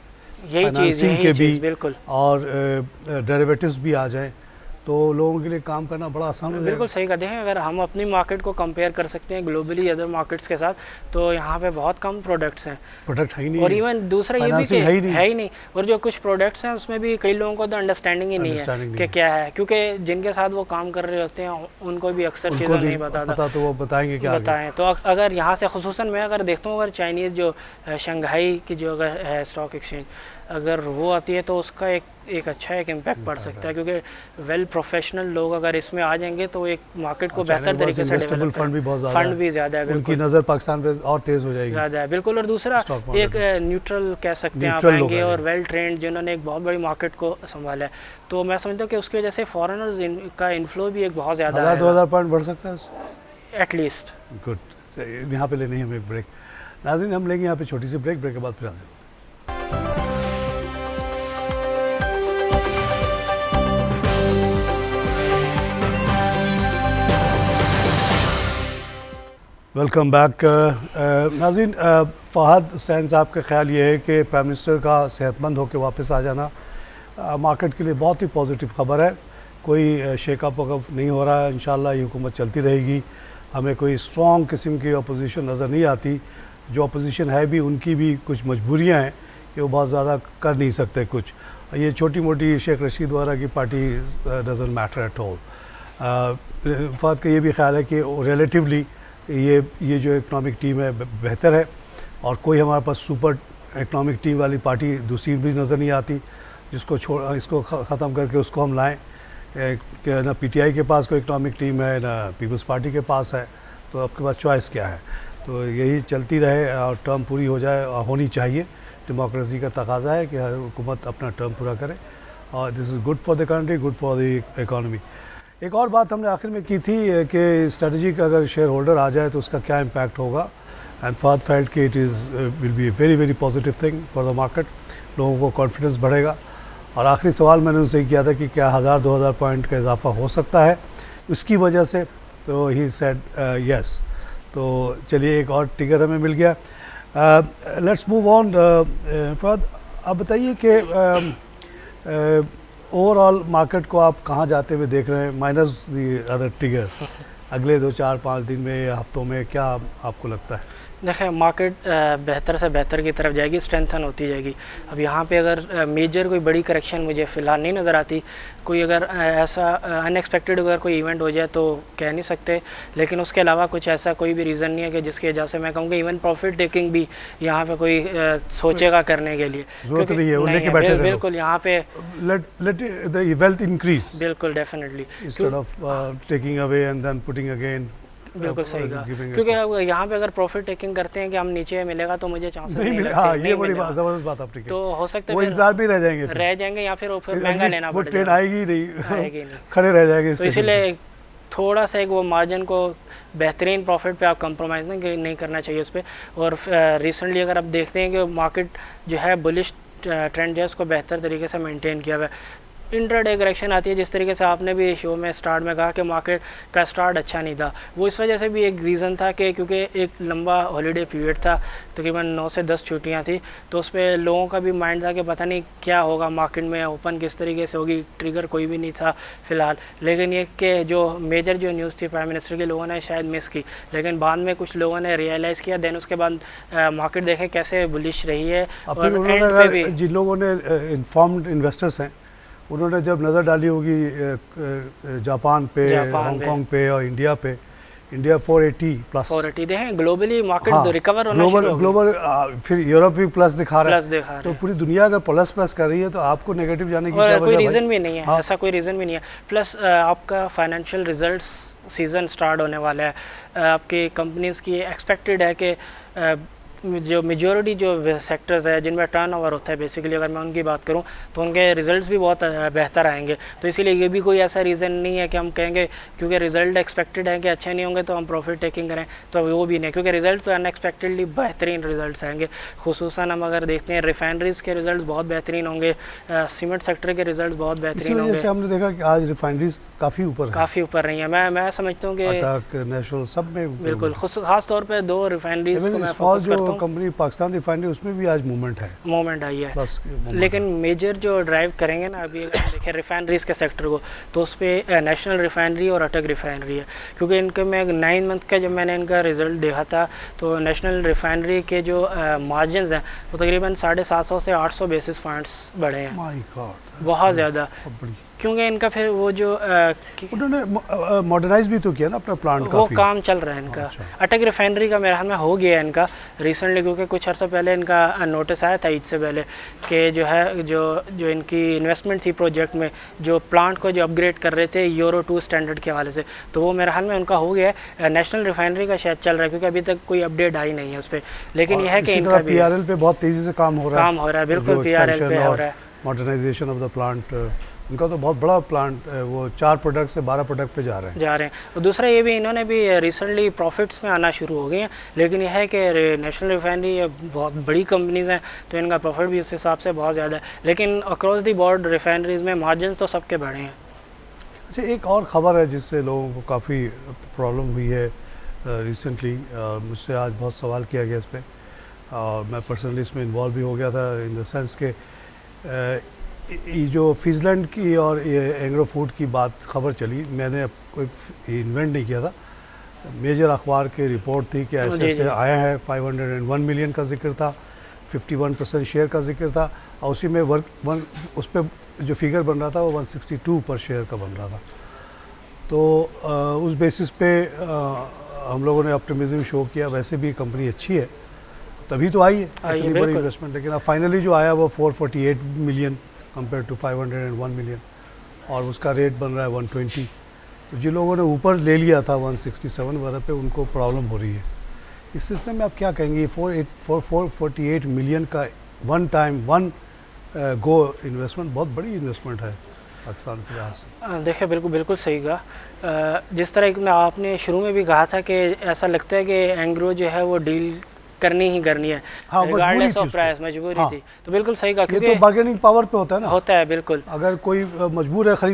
[SPEAKER 3] यही चीज़ बिल्कुल,
[SPEAKER 2] और डेरिवेटिव्स भी आ जाएं, तो लोगों के लिए काम करना बड़ा आसान हो जाएगा।
[SPEAKER 3] बिल्कुल सही कहते हैं। अगर हम अपनी मार्केट को कंपेयर कर सकते हैं ग्लोबली अदर मार्केट्स के साथ, तो यहाँ पे बहुत कम प्रोडक्ट्स हैं,
[SPEAKER 2] प्रोडक्ट है ही नहीं,
[SPEAKER 3] और इवन दूसरा ये भी है ही नहीं, और जो कुछ प्रोडक्ट्स हैं उसमें भी कई लोगों को तो अंडरस्टैंडिंग ही नहीं है कि क्या है, क्योंकि जिनके साथ वो काम कर रहे होते हैं उनको भी अक्सर चीज़ें नहीं बताता,
[SPEAKER 2] तो वो बताएंगे क्या
[SPEAKER 3] बताएं। तो अगर यहाँ से खुसूसन मैं अगर देखता हूँ, अगर चाइनीज़ जो शंघाई की जो अगर है स्टॉक एक्सचेंज, अगर वो आती है तो उसका एक अच्छा एक इम्पैक्ट पड़ सकता है, क्योंकि वेल प्रोफेशनल लोग अगर इसमें आ जाएंगे तो एक मार्केट को बेहतर तरीके से डेवलप, फंड भी ज़्यादा है,
[SPEAKER 2] उनकी नज़र पाकिस्तान पे और तेज़ हो जाएगी,
[SPEAKER 3] ज़्यादा है। बिल्कुल, और दूसरा एक न्यूट्रल कह सकते हैं आप आएंगे, और वेल ट्रेंड जिन्होंने एक बहुत बड़ी मार्केट को संभाला है, तो मैं समझता हूँ कि उसकी वजह से फॉरेनर्स का इन्फ्लो भी एक बहुत ज़्यादा है,
[SPEAKER 2] 2000 पॉइंट बढ़ सकता है
[SPEAKER 3] एटलीस्ट।
[SPEAKER 2] गुड, यहाँ पे लेनी है हमें एक ब्रेक। नाज़रीन, हम लेंगे यहाँ पे छोटी सी ब्रेक के बाद फिर हाजिर होते हैं। वेलकम बैक नाज़रीन, फ़हद हुसैन साहब का ख्याल ये है कि प्राइम मिनिस्टर का सेहतमंद होकर वापस आ जाना मार्केट के लिए बहुत ही पॉजिटिव ख़बर है। कोई शेकअप वकअप नहीं हो रहा है, इंशाल्लाह ये हुकूमत चलती रहेगी। हमें कोई स्ट्रॉन्ग किस्म की अपोजिशन नज़र नहीं आती। जो अपोजिशन है भी उनकी भी कुछ मजबूरियाँ हैं कि वो बहुत ज़्यादा कर नहीं सकते कुछ। ये छोटी मोटी शेख रशीद वाला की party doesn't matter at all. Fahd का ये भी ख्याल है कि रिलेटिवली ये जो इकनॉमिक टीम है बेहतर है और कोई हमारे पास सुपर इकनॉमिक टीम वाली पार्टी दूसरी भी नज़र नहीं आती जिसको इसको ख़त्म करके उसको हम लाएं। कि ना पीटीआई के पास कोई इकनॉमिक टीम है ना पीपल्स पार्टी के पास है, तो आपके पास चॉइस क्या है? तो यही चलती रहे और टर्म पूरी हो जाए और होनी चाहिए। डेमोक्रेसी का तकाजा है कि हर हुकूमत अपना टर्म पूरा करे और this is good for the country, good for the economy. एक और बात हमने आखिर में की थी कि स्ट्रेटजी का अगर शेयर होल्डर आ जाए तो उसका क्या इम्पैक्ट होगा। एंड फहद फेल्ट कि it is will be a very very positive thing for the market. लोगों को कॉन्फिडेंस बढ़ेगा। और आखिरी सवाल मैंने उनसे किया था कि क्या 1000-2000 पॉइंट का इजाफा हो सकता है उसकी वजह से, तो ही सेड यस। तो चलिए एक और टिकर हमें मिल गया। Let's move on. फहद, आप बताइए कि ओवरऑल मार्केट को आप कहाँ जाते हुए देख रहे हैं माइनस द अदर टिगर? अगले 2-4-5 दिन में या हफ्तों में क्या आपको लगता है?
[SPEAKER 3] देखें, मार्केट बेहतर से बेहतर की तरफ जाएगी, स्ट्रेंथन होती जाएगी। अब यहाँ पे अगर मेजर कोई बड़ी करेक्शन मुझे फ़िलहाल नहीं नज़र आती। कोई अगर ऐसा अनएक्सपेक्टेड अगर कोई इवेंट हो जाए तो कह नहीं सकते, लेकिन उसके अलावा कुछ ऐसा कोई भी रीज़न नहीं है कि जिसकी वजह से मैं कहूँगा इवन प्रॉफिट टेकिंग भी यहाँ पे कोई सोचेगा करने के लिए। बिल्कुल यहाँ पे
[SPEAKER 2] let the wealth increase,
[SPEAKER 3] बिल्कुल definitely,
[SPEAKER 2] instead of taking away and then putting again।
[SPEAKER 3] बिल्कुल सही कहा, क्योंकि अब यहाँ पे अगर प्रॉफिट टेकिंग करते हैं कि हम नीचे मिलेगा तो मुझे चांसेस नहीं लगते।
[SPEAKER 2] हाँ, ये बड़ी ज़बरदस्त बात आपने की।
[SPEAKER 3] तो हो सकता है
[SPEAKER 2] वो इंतजार भी रह
[SPEAKER 3] जाएंगे या फिर महंगा लेना
[SPEAKER 2] वो
[SPEAKER 3] पड़ेगा,
[SPEAKER 2] ट्रेन आएगी नहीं, खड़े रह जाएंगे।
[SPEAKER 3] तो इसीलिए थोड़ा सा एक वो मार्जिन को बेहतरीन प्रॉफिट पे आप कंप्रोमाइज़ नहीं करना चाहिए उस पर। और रिसेंटली अगर आप देखते हैं कि मार्केट जो है बुलिश ट्रेंड जो है उसको बेहतर तरीके से मेंटेन किया हुआ है। इंट्राडे करेक्शन आती है, जिस तरीके से आपने भी शो में स्टार्ट में कहा कि मार्केट का स्टार्ट अच्छा नहीं था, वो इस वजह से भी एक रीज़न था कि क्योंकि एक लंबा हॉलीडे पीरियड था, तकरीबन 9 से 10 छुट्टियां थी, तो उस पर लोगों का भी माइंड था कि पता नहीं क्या होगा मार्केट में, ओपन किस तरीके से होगी, ट्रिगर कोई भी नहीं था फ़िलहाल। लेकिन ये कि जो मेजर जो न्यूज़ थी प्राइम मिनिस्टर की, लोगों ने शायद मिस की, लेकिन बाद में कुछ लोगों ने रियलाइज़ किया। देन उसके बाद मार्केट देखें कैसे बुलिश रही है। और एंड पे भी
[SPEAKER 2] जिन लोगों ने इन्फॉर्म्ड इन्वेस्टर्स हैं उन्होंने जब नज़र डाली होगी जापान पे, हांगकांग पे और इंडिया पे, इंडिया 480 प्लस
[SPEAKER 3] 480 देखें ग्लोबली मार्केट तो रिकवर होना शुरू हो गया।
[SPEAKER 2] ग्लोबल फिर यूरोप भी प्लस दिखा रहा है, तो पूरी दुनिया अगर प्लस कर रही है तो आपको नेगेटिव जाने की क्या वजह?
[SPEAKER 3] कोई रीज़न भी नहीं है। हाँ। ऐसा कोई रीज़न भी नहीं है। प्लस आपका फाइनेंशियल रिजल्ट्स सीज़न स्टार्ट होने वाला है। आपकी कंपनीज़ की एक्सपेक्टेड है कि जो मेजॉरिटी जो सेक्टर्स है जिनमें टर्नओवर होता है, बेसिकली अगर मैं उनकी बात करूं तो उनके रिज़ल्ट्स भी बहुत बेहतर आएंगे। तो इसीलिए ये भी कोई ऐसा रीज़न नहीं है कि हम कहेंगे क्योंकि रिज़ल्ट एक्सपेक्टेड है कि अच्छे नहीं होंगे तो हम प्रॉफिट टेकिंग करें, तो वो भी नहीं, क्योंकि रिज़ल्ट तो अनएक्सपेक्टेडली बेहतरीन रिज़ल्ट आएंगे। खुसूसन हम अगर देखते हैं रिफाइनरीज़ के रिज़ल्ट बहुत बेहतरीन होंगे, सीमेंट सेक्टर के रिज़ल्ट बहुत बेहतरीन होंगे।
[SPEAKER 2] हमने देखा कि आज रिफाइनरीज काफ़ी ऊपर रही
[SPEAKER 3] हैं। मैं समझता हूँ कि
[SPEAKER 2] नेशनल सब में
[SPEAKER 3] बिल्कुल, ख़ास तौर पर 2 रिफाइनरीज़ को मैं फोकस करता हूँ।
[SPEAKER 2] कंपनी पाकिस्तान रिफाइनरी उसमें भी आज मूवमेंट
[SPEAKER 3] आई है, लेकिन मेजर जो ड्राइव करेंगे ना अभी अगर देखें रिफाइनरीज के सेक्टर को, तो उस पर नेशनल रिफाइनरी और अटक रिफाइनरी है। क्योंकि इनके में 9 मंथ का जब मैंने इनका रिज़ल्ट देखा था तो नेशनल रिफाइनरी के जो मार्जिन हैं वो तकरीबन 750 से 800 बेसिस पॉइंट्स बढ़े हैं। बहुत ज़्यादा, क्योंकि इनका फिर वो जो
[SPEAKER 2] उन्होंने मॉडर्नाइज भी तो किया ना अपना प्लांट,
[SPEAKER 3] वो काम चल रहा है इनका। अच्छा। अटक रिफाइनरी का मेरे ख्याल में हो गया है इनका रिसेंटली, क्योंकि कुछ अर्सा पहले इनका नोटिस आया था ईद से पहले कि जो है जो इनकी इन्वेस्टमेंट थी प्रोजेक्ट में, जो प्लांट को जो अपग्रेड कर रहे थे यूरो 2 स्टैंडर्ड के हवाले से, तो वो मेरे ख्याल में उनका हो गया है। नेशनल रिफाइनरी का शायद चल रहा है क्योंकि अभी तक कोई अपडेट आई नहीं है उस पर, लेकिन यह है कि इनका
[SPEAKER 2] PRL पे बहुत तेज़ी से काम हो रहा है।
[SPEAKER 3] बिल्कुल PRL पे हो रहा है,
[SPEAKER 2] मॉडर्नाइजेशन ऑफ द प्लांट। उनका तो बहुत बड़ा प्लांट, वो 4 प्रोडक्ट से 12 प्रोडक्ट पे जा रहे हैं।
[SPEAKER 3] और दूसरा ये भी इन्होंने भी रिसेंटली प्रॉफिट्स में आना शुरू हो गए हैं, लेकिन यह है कि नेशनल रिफाइनरी बहुत बड़ी कंपनीज हैं तो इनका प्रॉफिट भी उस हिसाब से बहुत ज़्यादा है, लेकिन अक्रॉस दी बोर्ड रिफाइनरीज में मार्जिन तो सबके बढ़े हैं।
[SPEAKER 2] अच्छा, एक और ख़बर है जिससे लोगों को काफ़ी प्रॉब्लम हुई है रिसेंटली, मुझसे आज बहुत सवाल किया गया इस पर, और मैं पर्सनली इसमें इन्वॉल्व भी हो गया था, इन द सेंस के ये जो फिजलैंड की और ये एंग्रो फूड की बात खबर चली, मैंने कोई इन्वेंट नहीं किया था, मेजर अखबार की रिपोर्ट थी कि ऐसे ऐसे आया है, 501 मिलियन का जिक्र था, 51% शेयर का जिक्र था, और उसी में उस पर जो फिगर बन रहा था वो 162 पर शेयर का बन रहा था। तो उस बेसिस पे हम लोगों ने ऑप्टिमिज्म शो किया। वैसे भी कंपनी अच्छी है, तभी तो आई है इतनी बड़ी इन्वेस्टमेंट, लेकिन अब फाइनली जो आया वो 448 मिलियन कंपेयर टू 501 मिलियन, और उसका रेट बन रहा है 120। तो जिन लोगों ने ऊपर ले लिया था 167 वगैरह पे, उनको प्रॉब्लम हो रही है। इस सिस्टम में आप क्या कहेंगे, 448 मिलियन का one time one go investment बहुत बड़ी इन्वेस्टमेंट है पाकिस्तान के लिहाज से।
[SPEAKER 3] देखिए बिल्कुल सही कहा। जिस तरह आपने शुरू में भी कहा था कि ऐसा लगता है कि एंग्रो जो है वो डील करनी ही करनी है,
[SPEAKER 2] हाँ,
[SPEAKER 3] रिगार्डलेस ऑफ प्राइस, मजबूरी
[SPEAKER 2] हाँ,
[SPEAKER 3] थी। तो बिल्कुल सही कहा,
[SPEAKER 2] क्योंकि ये तो बार्गेनिंग पावर पे होता है ना,
[SPEAKER 3] होता है बिल्कुल।
[SPEAKER 2] अगर कोई मजबूर है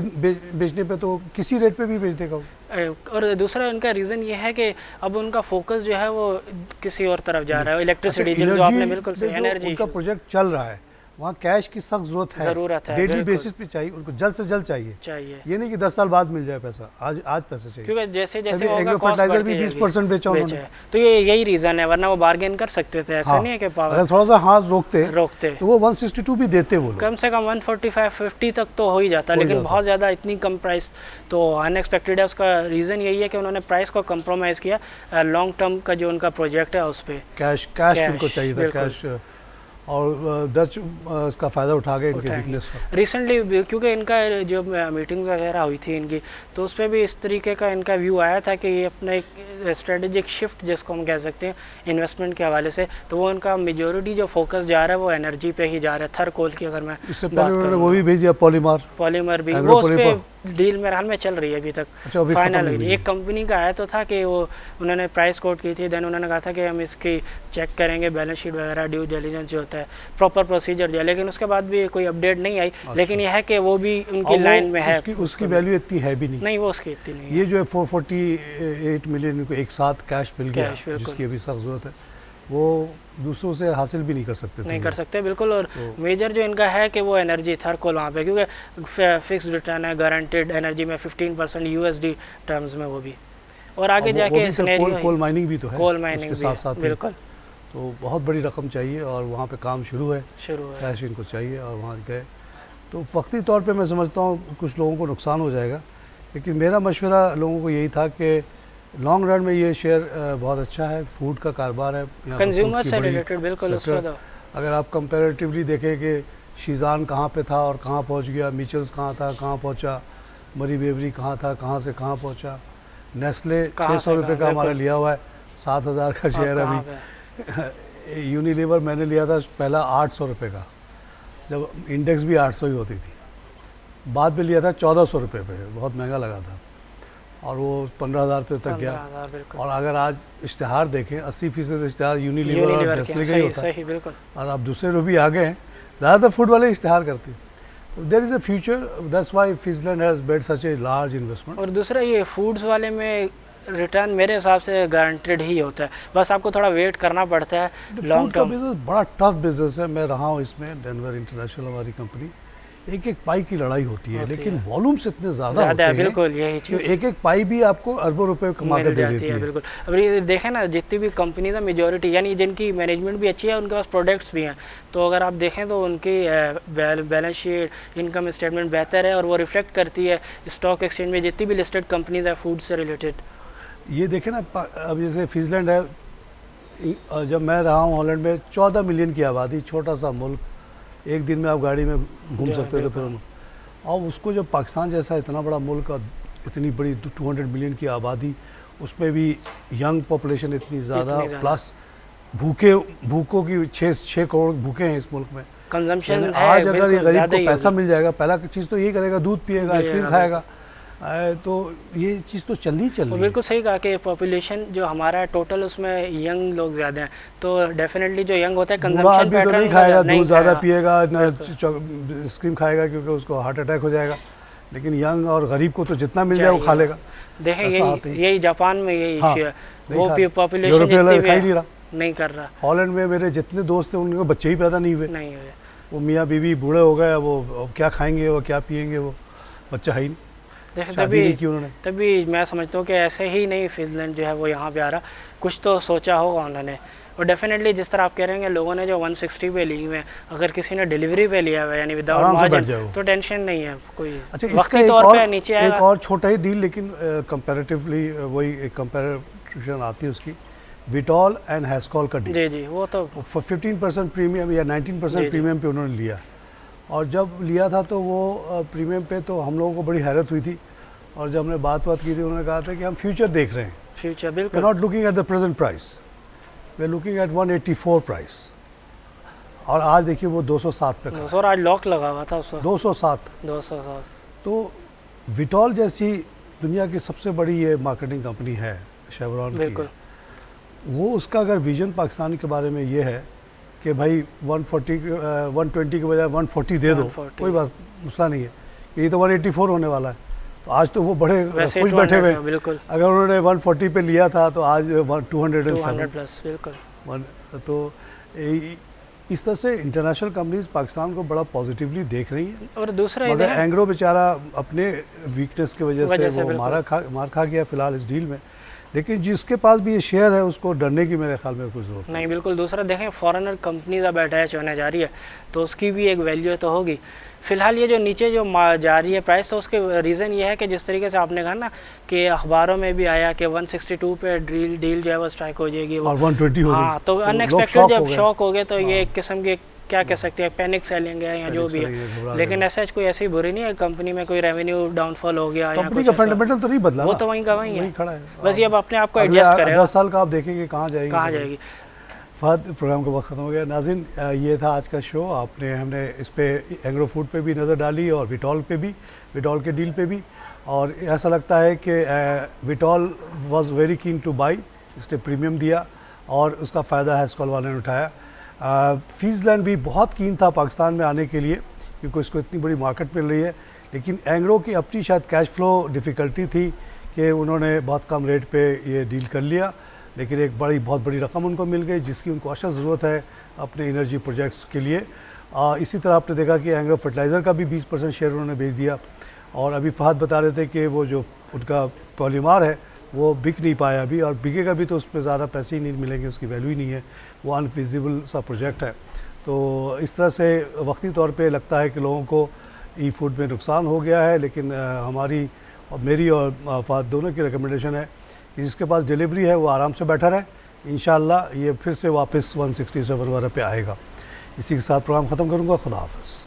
[SPEAKER 2] बेचने पे तो किसी रेट पे भी बेच देगा।
[SPEAKER 3] और दूसरा उनका रीज़न ये है कि अब उनका फोकस जो है वो किसी और तरफ जा रहा है, इलेक्ट्रिसिटी, जो आपने बिल्कुल सही, एनर्जी
[SPEAKER 2] उनका प्रोजेक्ट चल रहा है, वहाँ कैश की सख्त ज़रूरत है, डेली बेसिस पे चाहिए उनको, जल्द से जल्द चाहिए। ये नहीं कि 10 साल बाद मिल जाए पैसा, आज पैसा चाहिए,
[SPEAKER 3] क्योंकि जैसे जैसे
[SPEAKER 2] फर्टिलाइजर भी 20% बेचा उन्होंने,
[SPEAKER 3] तो ये यही रीज़न है, वरना वो बार्गेन कर सकते थे। ऐसा नहीं है कि
[SPEAKER 2] अगर थोड़ा सा हाथ रोकते तो वो 162 भी देते, वो
[SPEAKER 3] कम से कम 145-50 तक तो हो ही जाता, लेकिन बहुत ज़्यादा इतनी कम प्राइस तो अनएक्सपेक्टेड है। उसका रीज़न यही है कि उन्होंने प्राइस को कंप्रोमाइज़ किया, लॉन्ग टर्म का जो उनका प्रोजेक्ट है उस पर
[SPEAKER 2] कैश उनको चाहिए था, कैश, और डच इसका फ़ायदा उठा के इनके वीकनेस का।
[SPEAKER 3] रिसेंटली क्योंकि इनका जो मीटिंग्स वगैरह हुई थी इनकी, तो उस पर भी इस तरीके का इनका व्यू आया था कि ये अपना एक स्ट्रेटेजिक शिफ्ट जिसको हम कह सकते हैं इन्वेस्टमेंट के हवाले से, तो वो उनका मेजोरिटी जो फोकस जा रहा है वो एनर्जी पे ही जा रहा है। थर कोल की अगर मैं
[SPEAKER 2] इससे पहले उन्होंने वो भी भेज दिया, पॉलीमर
[SPEAKER 3] भी, वो उस पर डील मेरे हाल में चल रही है अभी तक।
[SPEAKER 2] अच्छा,
[SPEAKER 3] फाइनल एक कंपनी का आया तो था कि वो उन्होंने प्राइस कोट की थी, देन उन्होंने कहा था कि हम इसकी चेक करेंगे, बैलेंस शीट वगैरह, ड्यू डिलिजेंस जो होता है, प्रॉपर प्रोसीजर जो है, लेकिन उसके बाद भी कोई अपडेट नहीं आई। लेकिन यह है कि वो भी उनकी लाइन में है,
[SPEAKER 2] उसकी वैल्यू इतनी है भी नहीं,
[SPEAKER 3] वो उसकी इतनी नहीं है।
[SPEAKER 2] ये जो है 448 मिलियन को एक साथ कैश मिल गया, जिसकी अभी सख्त ज़रूरत है, वो दूसरों से हासिल भी नहीं कर सकते बिल्कुल। और मेजर जो इनका है कि वो एनर्जी थर कोल वहाँ पे, क्योंकि फिक्स रिटर्न है, गारंटेड एनर्जी में 15% यूएसडी टर्म्स में, वो भी, और आगे जाके कोल माइनिंग भी तो है,
[SPEAKER 3] कोल माइनिंग
[SPEAKER 2] साथ साथ
[SPEAKER 3] बिल्कुल।
[SPEAKER 2] तो बहुत बड़ी रकम चाहिए, और वहाँ पे काम शुरू है, कैश इनको चाहिए, और वहाँ गए तो वक्ती तौर पे मैं समझता हूँ कुछ लोगों को नुकसान हो जाएगा, लेकिन मेरा मशवरा लोगों को यही था कि लॉन्ग रन में ये शेयर बहुत अच्छा है, फूड का कारोबार है,
[SPEAKER 3] कंज्यूमर से रिलेटेड बिल्कुल।
[SPEAKER 2] अगर आप कंपैरेटिवली देखें कि शीज़ान कहाँ पे था और कहाँ पहुँच गया, मिचल्स कहाँ था कहाँ पहुँचा, मरी बेवरी कहाँ था कहाँ से कहाँ पहुँचा, नेस्ले 600 रुपये का हमारा लिया हुआ है, 7,000 का शेयर अभी। यूनिलीवर मैंने लिया था पहला 800 रुपये का, जब इंडेक्स भी 800 ही होती थी, बाद में लिया था 1400 रुपये पे, बहुत महंगा लगा था, और वो 15,000 रुपये तक गया। और अगर आज इश्तिहार देखें, 80% इश्तिहार यूनिलीवर और नेस्ले का ही होता है, और अब दूसरे लोग भी आ गए हैं, ज़्यादातर फूड वाले इश्तिहार करते हैं। There is a future, that's why फिजलैंड has made such a large investment.
[SPEAKER 3] और दूसरा ये फूड्स वाले में रिटर्न मेरे हिसाब से गारंटेड ही होता है, बस आपको थोड़ा वेट करना पड़ता है। लॉन्ग टर्म
[SPEAKER 2] बिजनेस बड़ा टफ बिजनेस है, मैं रहा हूँ इसमें, डेनवर इंटरनेशनल हमारी कंपनी, एक पाई की लड़ाई होती है, लेकिन वॉल्यूम्स इतने ज़्यादा होते हैं,
[SPEAKER 3] बिल्कुल यही चीज़,
[SPEAKER 2] एक पाई भी आपको अरबों रुपए कमा कर दे देती है।
[SPEAKER 3] बिल्कुल। अब ये देखें ना, जितनी भी कंपनीज है मेजॉरिटी, यानी जिनकी मैनेजमेंट भी अच्छी है, उनके पास प्रोडक्ट्स भी हैं, तो अगर आप देखें तो उनकी बैलेंस शीट, इनकम स्टेटमेंट बेहतर है, और वो रिफ्लेक्ट करती है स्टॉक एक्सचेंज में जितनी भी लिस्टेड कंपनीज है फूड से रिलेटेड।
[SPEAKER 2] ये देखें ना, अब जैसे फिजलैंड है, जब मैं रहा हूँ हॉलैंड में, 14 मिलियन की आबादी, छोटा सा मुल्क, एक दिन में आप गाड़ी में घूम सकते थे फिर, और उसको जब पाकिस्तान जैसा इतना बड़ा मुल्क और इतनी बड़ी 200 मिलियन की आबादी, उसमें भी यंग पॉपुलेशन इतनी ज़्यादा, प्लस भूखों की 6 करोड़ भूखे हैं इस मुल्क में,
[SPEAKER 3] कंजम्पशन है।
[SPEAKER 2] आज अगर ये गरीब को पैसा मिल जाएगा, पहला चीज़ तो यही करेगा, दूध पिएगा, आइसक्रीम खाएगा, तो ये चीज़ तो चल रही है।
[SPEAKER 3] बिल्कुल सही कहा कि पॉपुलेशन जो हमारा है टोटल, उसमें यंग लोग ज़्यादा हैं, तो डेफिनेटली जो यंग होता है कंजम्पशन पैटर्न
[SPEAKER 2] नहीं खाएगा, दूध ज़्यादा पिएगा, आइसक्रीम खाएगा क्योंकि उसको हार्ट अटैक हो जाएगा, लेकिन यंग और गरीब को तो जितना मिल जाए वो खा लेगा।
[SPEAKER 3] देखें
[SPEAKER 2] ऐसा आते ही।
[SPEAKER 3] यही जापान में यही
[SPEAKER 2] हाँ,
[SPEAKER 3] इश्यू है,
[SPEAKER 2] नहीं
[SPEAKER 3] वो
[SPEAKER 2] खा-
[SPEAKER 3] पॉपुलेशन
[SPEAKER 2] यूरोपीय
[SPEAKER 3] जितनी
[SPEAKER 2] वाला
[SPEAKER 3] भी
[SPEAKER 2] खा ही नहीं
[SPEAKER 3] है,
[SPEAKER 2] रहा।
[SPEAKER 3] नहीं कर रहा,
[SPEAKER 2] हॉलैंड में मेरे जितने दोस्त थे उनके बच्चे ही पैदा नहीं हुए,
[SPEAKER 3] नहीं हुए।
[SPEAKER 2] वो मियाँ बीवी बूढ़े हो गए, वो अब क्या खाएंगे, वो क्या पिएंगे, वो बच्चा है ही नहीं,
[SPEAKER 3] देखें
[SPEAKER 2] शादी नहीं की उन्होंने।
[SPEAKER 3] तभी मैं समझता हूँ कि ऐसे ही नहीं फिनलैंड जो है वो यहाँ पे आ रहा, कुछ तो सोचा होगा उन्होंने। और डेफिनेटली जिस तरह आप कह रहे हैं लोगों ने जो 160 पे ली हुए हैं, अगर किसी ने डिलीवरी पे लिया हुआ है यानी विदाउट
[SPEAKER 2] आराम से बैठ
[SPEAKER 3] मार्जिन,
[SPEAKER 2] जाए वो।
[SPEAKER 3] तो टेंशन नहीं है कोई।
[SPEAKER 2] अच्छा, इसका
[SPEAKER 3] वक्ती
[SPEAKER 2] एक
[SPEAKER 3] तौर
[SPEAKER 2] और
[SPEAKER 3] पे नीचे
[SPEAKER 2] एक
[SPEAKER 3] आएगा।
[SPEAKER 2] और छोटा ही डील, लेकिन कंपैरेटिवली वही एक कंपैरिजन आती है उसकी, विटॉल एंड हैस्कॉल का डील।
[SPEAKER 3] जी जी, वो तो
[SPEAKER 2] 15% प्रीमियम या 19% प्रीमियम पे उन्होंने लिया, और जब लिया था तो वो प्रीमियम पे तो हम लोगों को बड़ी हैरत हुई थी, और जब हमने बात की थी उन्होंने कहा था कि हम फ्यूचर देख रहे हैं,
[SPEAKER 3] फ्यूचर
[SPEAKER 2] वी
[SPEAKER 3] बिल्कुल।
[SPEAKER 2] Are not looking at the present price, we are looking at 184 price, और आज देखिए वो 207 पे खड़ा है।
[SPEAKER 3] और आज लॉक लगा हुआ था उस वक्त
[SPEAKER 2] 207।
[SPEAKER 3] 207।
[SPEAKER 2] तो विटॉल जैसी दुनिया की सबसे बड़ी ये मार्केटिंग कंपनी है, शेवरॉन की
[SPEAKER 3] बिल्कुल।
[SPEAKER 2] है। वो उसका अगर विजन पाकिस्तान के बारे में ये है कि भाई 120 के बजाय 140 दे दो,
[SPEAKER 3] 140।
[SPEAKER 2] कोई बात मसला नहीं है, ये तो 184 होने वाला है, तो आज तो वो बड़े
[SPEAKER 3] वैसे
[SPEAKER 2] खुश
[SPEAKER 3] 200
[SPEAKER 2] बैठे हुए।
[SPEAKER 3] बिल्कुल
[SPEAKER 2] अगर उन्होंने 140 पे लिया था तो आज 207
[SPEAKER 3] 200 प्लस बिल्कुल।
[SPEAKER 2] तो इस तरह से इंटरनेशनल कंपनीज पाकिस्तान को बड़ा पॉजिटिवली देख रही हैं।
[SPEAKER 3] और दूसरा
[SPEAKER 2] मगर
[SPEAKER 3] इधर है,
[SPEAKER 2] एंग्रो बेचारा अपने वीकनेस की वजह से वो
[SPEAKER 3] बिल्कुल।
[SPEAKER 2] मार खा गया फिलहाल इस डील में, लेकिन जिसके पास भी ये शेयर है उसको डरने की मेरे ख्याल में कोई जरूरत
[SPEAKER 3] नहीं बिल्कुल। दूसरा देखें फॉरेनर कंपनीज अब अटैच होने जा रही है तो उसकी भी एक वैल्यू तो होगी। फिलहाल ये जो नीचे जो जा रही है प्राइस, तो उसके रीज़न ये है कि जिस तरीके से आपने कहा ना कि अखबारों में भी आया कि 162 पे डील जो है वो स्ट्राइक हो जाएगी वो,
[SPEAKER 2] और 120 हो गई।
[SPEAKER 3] हाँ, तो
[SPEAKER 2] लोग
[SPEAKER 3] अनएक्सपेक्टेड
[SPEAKER 2] shock हो
[SPEAKER 3] जब
[SPEAKER 2] गए।
[SPEAKER 3] शॉक हो गए तो ये
[SPEAKER 2] हाँ।
[SPEAKER 3] एक किस्म के क्या कह सकते हैं पैनिक सेलिंग है या जो भी है, लेकिन ऐसा कोई ऐसी बुरी नहीं है कंपनी में कोई रेवेन्यू डाउनफॉल हो गया या
[SPEAKER 2] कंपनी
[SPEAKER 3] कुछ
[SPEAKER 2] का फंडामेंटल तो नहीं बदला
[SPEAKER 3] वो
[SPEAKER 2] ना,
[SPEAKER 3] तो वहीं का वहीं है,
[SPEAKER 2] खड़ा है।
[SPEAKER 3] बस ये अब अपने आप को
[SPEAKER 2] अगले
[SPEAKER 3] एडजस्ट करेगा
[SPEAKER 2] 10 साल का आप देखेंगे कहाँ जाएगी।
[SPEAKER 3] कहाँ जाएगी।
[SPEAKER 2] फहद, प्रोग्राम का वक्त ख़त्म हो गया। नाज़रीन, ये था आज का शो। हमने इस पे एंग्रो फूड पे भी नज़र डाली और विटॉल पे भी, विटॉल के डील पे भी, और ऐसा लगता है कि Vitol was very keen to buy, इसने प्रीमियम दिया और उसका फ़ायदा हैस्कॉल वाले ने उठाया। फिनलैंड भी बहुत कीन था पाकिस्तान में आने के लिए क्योंकि इसको इतनी बड़ी मार्केट मिल रही है, लेकिन एंग्रो की अपनी शायद कैश फ्लो डिफ़िकल्टी थी कि उन्होंने बहुत कम रेट पे ये डील कर लिया, लेकिन एक बहुत बड़ी रकम उनको मिल गई जिसकी उनको अशद ज़रूरत है अपने एनर्जी प्रोजेक्ट्स के लिए। इसी तरह आपने देखा कि एंग्रो फर्टिलाइज़र का भी 20% शेयर उन्होंने बेच दिया, और अभी फहद बता रहे थे कि वो जो उनका पॉलीमार है वो बिक नहीं पाया अभी, और बिकेगा भी तो उस पर ज़्यादा पैसे ही नहीं मिलेंगे, उसकी वैल्यू ही नहीं है, वो अनफिजिबल सा प्रोजेक्ट है। तो इस तरह से वक्ती तौर पे लगता है कि लोगों को ई फूड में नुकसान हो गया है, लेकिन हमारी और मेरी और फहद दोनों की रिकमेंडेशन है कि जिसके पास डिलीवरी है वो आराम से बैठा रहे, इंशाल्लाह ये फिर से वापस 167 वगैरह पे आएगा। इसी के साथ प्रोग्राम ख़त्म करूँगा। खुदा हाफ़िज़।